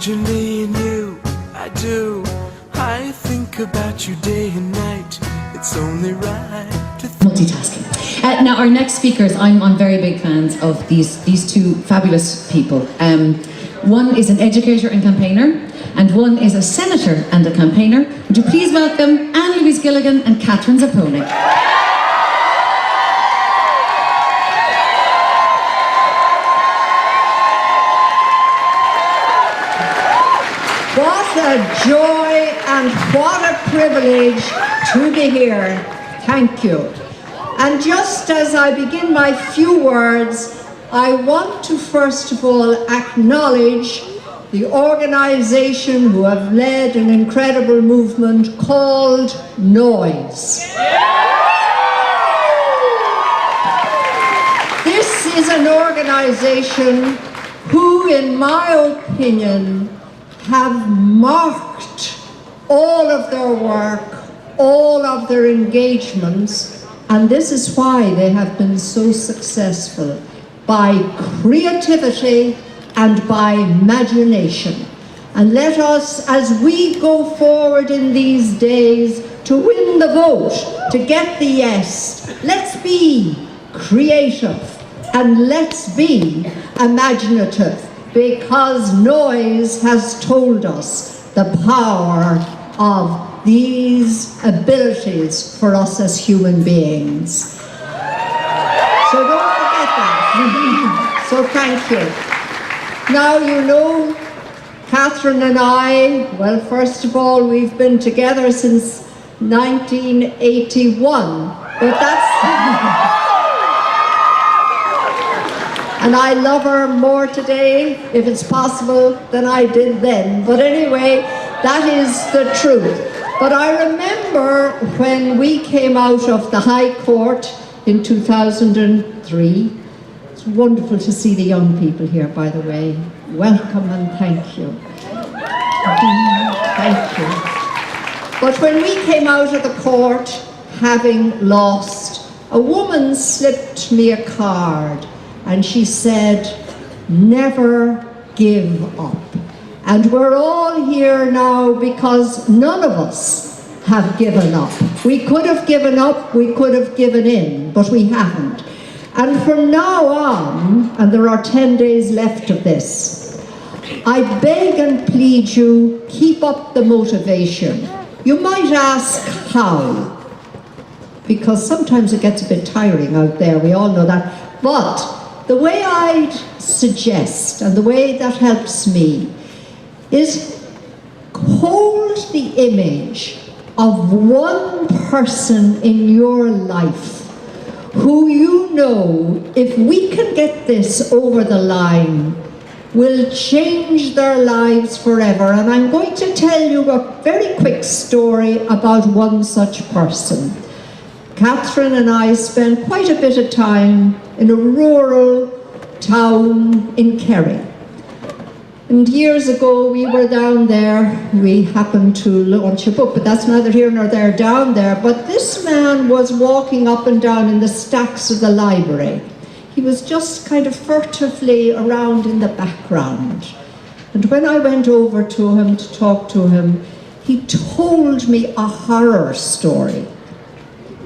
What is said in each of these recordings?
Originally in you, I do. I think about you day and night. It's only right to multitasking. Now our next speakers, I'm very big fans of these two fabulous people. One is an educator and campaigner, and one is a senator and a campaigner. Would you please welcome Ann-Louise Gilligan and Katherine Zappone. What a joy and what a privilege to be here. Thank you. And just as I begin my few words, I want to first of all acknowledge the organisation who have led an incredible movement called Noise. This is an organisation who, in my opinion, have marked all of their work, all of their engagements, and this is why they have been so successful, by creativity and by imagination. And let us, as we go forward in these days to win the vote, to get the yes, let's be creative and let's be imaginative, because Noise has told us the power of these abilities for us as human beings. So don't forget that. So thank you. Now, you know, Katherine and I, well, first of all, we've been together since 1981, but that's... And I love her more today, if it's possible, than I did then. But anyway, that is the truth. But I remember when we came out of the High Court in 2003. It's wonderful to see the young people here, by the way. Welcome and thank you. Thank you. But when we came out of the court, having lost, a woman slipped me a card. And she said, never give up. And we're all here now because none of us have given up. We could have given up, we could have given in, but we haven't. And from now on, and there are 10 days left of this, I beg and plead you, keep up the motivation. You might ask how, because sometimes it gets a bit tiring out there, we all know that. But the way I'd suggest, and the way that helps me, is hold the image of one person in your life who you know, if we can get this over the line, will change their lives forever. And I'm going to tell you a very quick story about one such person. Katherine and I spent quite a bit of time in a rural town in Kerry. And years ago we were down there, we happened to launch a book, but that's neither here nor there, down there. But this man was walking up and down in the stacks of the library. He was just kind of furtively around in the background. And when I went over to him to talk to him, he told me a horror story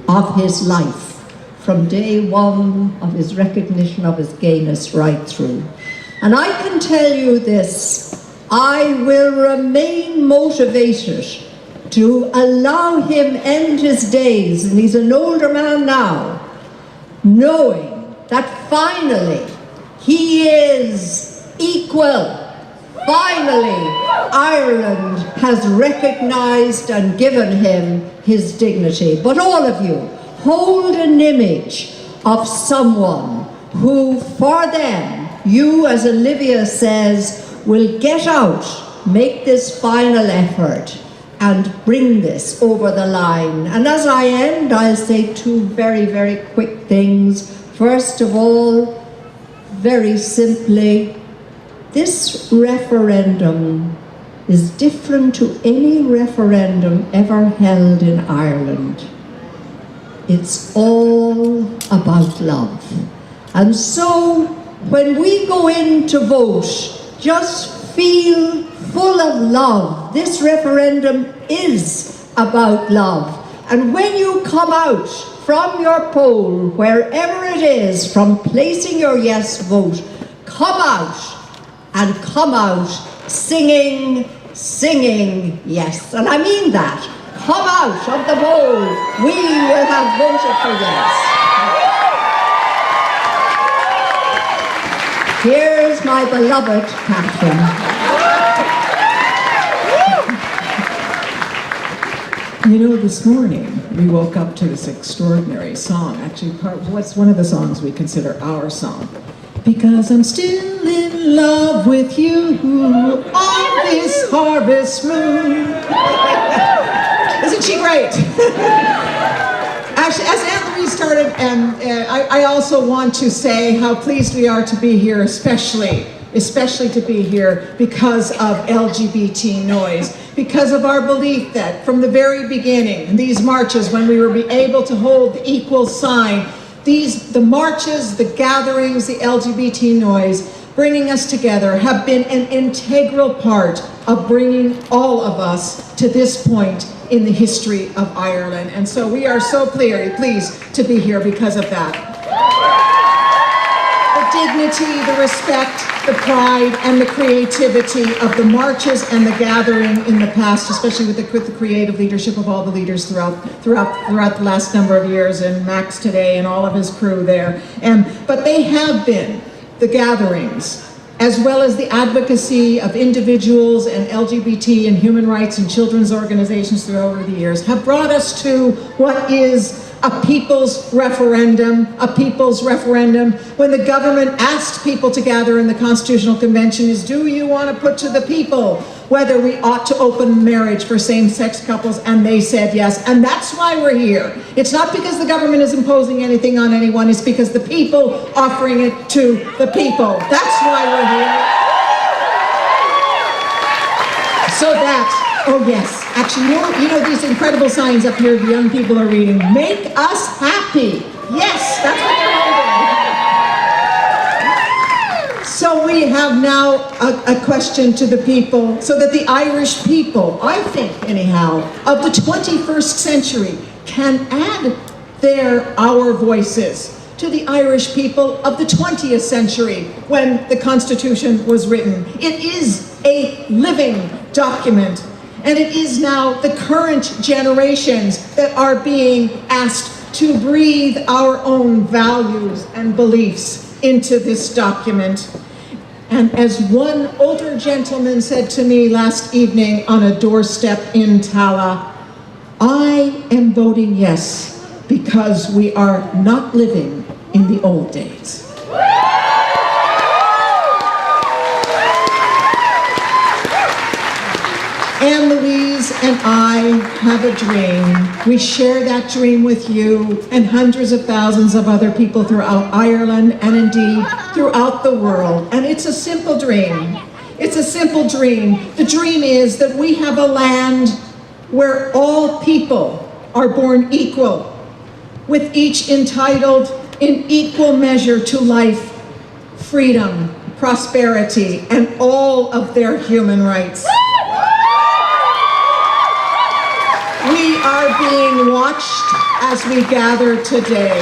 of his life, from day one of his recognition of his gayness right through. And I can tell you this, I will remain motivated to allow him end his days, and he's an older man now, knowing that finally he is equal. Finally, Ireland has recognized and given him his dignity. But all of you, hold an image of someone who, for them, you, as Olivia says, will get out, make this final effort, and bring this over the line. And as I end, I'll say two very, very quick things. First of all, very simply, this referendum is different to any referendum ever held in Ireland. It's all about love. And so, when we go in to vote, just feel full of love. This referendum is about love. And when you come out from your poll, wherever it is, from placing your yes vote, come out and come out singing, singing yes. And I mean that. Come out of the poll. We will have voted for yes. Here's my beloved Catherine. You know, this morning we woke up to this extraordinary song. Actually, what's one of the songs we consider our song? Because I'm still in love with you on this harvest moon. Isn't she great? Actually, as Ann-Louise started, and I also want to say how pleased we are to be here, especially to be here because of LGBT noise, because of our belief that from the very beginning, these marches, when we were able to hold the equal sign, the marches, the gatherings, the LGBT noise, bringing us together, have been an integral part of bringing all of us to this point in the history of Ireland. And so we are so pleased to be here because of that. The dignity, the respect, the pride, and the creativity of the marches and the gathering in the past, especially with the creative leadership of all the leaders throughout the last number of years, and Max today and all of his crew there. But they have been the gatherings, as well as the advocacy of individuals and LGBT and human rights and children's organizations throughout the years, have brought us to what is a people's referendum, when the government asked people to gather in the Constitutional Convention is, do you want to put to the people whether we ought to open marriage for same-sex couples? And they said yes, and that's why we're here. It's not because the government is imposing anything on anyone, it's because the people offering it to the people. That's why we're here. So that, oh yes, actually, you know these incredible signs up here the young people are reading. Make us happy. Yes, that's what they're holding. So we have now a question to the people, so that the Irish people, I think anyhow, of the 21st century can add our voices to the Irish people of the 20th century when the Constitution was written. It is a living document. And it is now the current generations that are being asked to breathe our own values and beliefs into this document. And as one older gentleman said to me last evening on a doorstep in Tala, I am voting yes because we are not living in the old days. Ann-Louise and I have a dream. We share that dream with you and hundreds of thousands of other people throughout Ireland and indeed throughout the world. And it's a simple dream. It's a simple dream. The dream is that we have a land where all people are born equal, with each entitled in equal measure to life, freedom, prosperity, and all of their human rights. We are being watched as we gather today.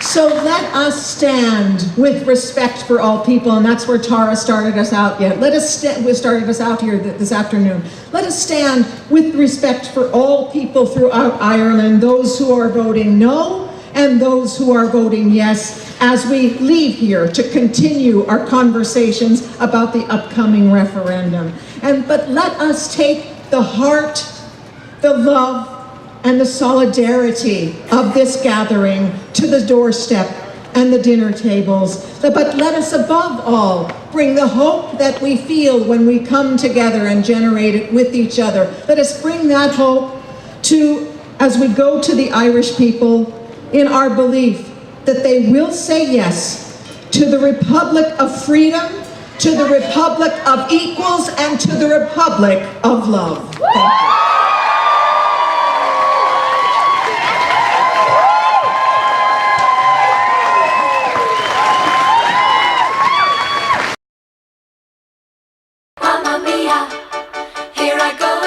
So let us stand with respect for all people, and that's where Tara started us out here. Started us out here this afternoon. Let us stand with respect for all people throughout Ireland, those who are voting no and those who are voting yes, as we leave here to continue our conversations about the upcoming referendum. But let us take the heart, the love, and the solidarity of this gathering to the doorstep and the dinner tables. But let us above all bring the hope that we feel when we come together and generate it with each other. Let us bring that hope as we go to the Irish people in our belief that they will say yes to the Republic of Freedom, to the Republic of Equals, and to the Republic of Love. Thank you. Mamma mia, I go.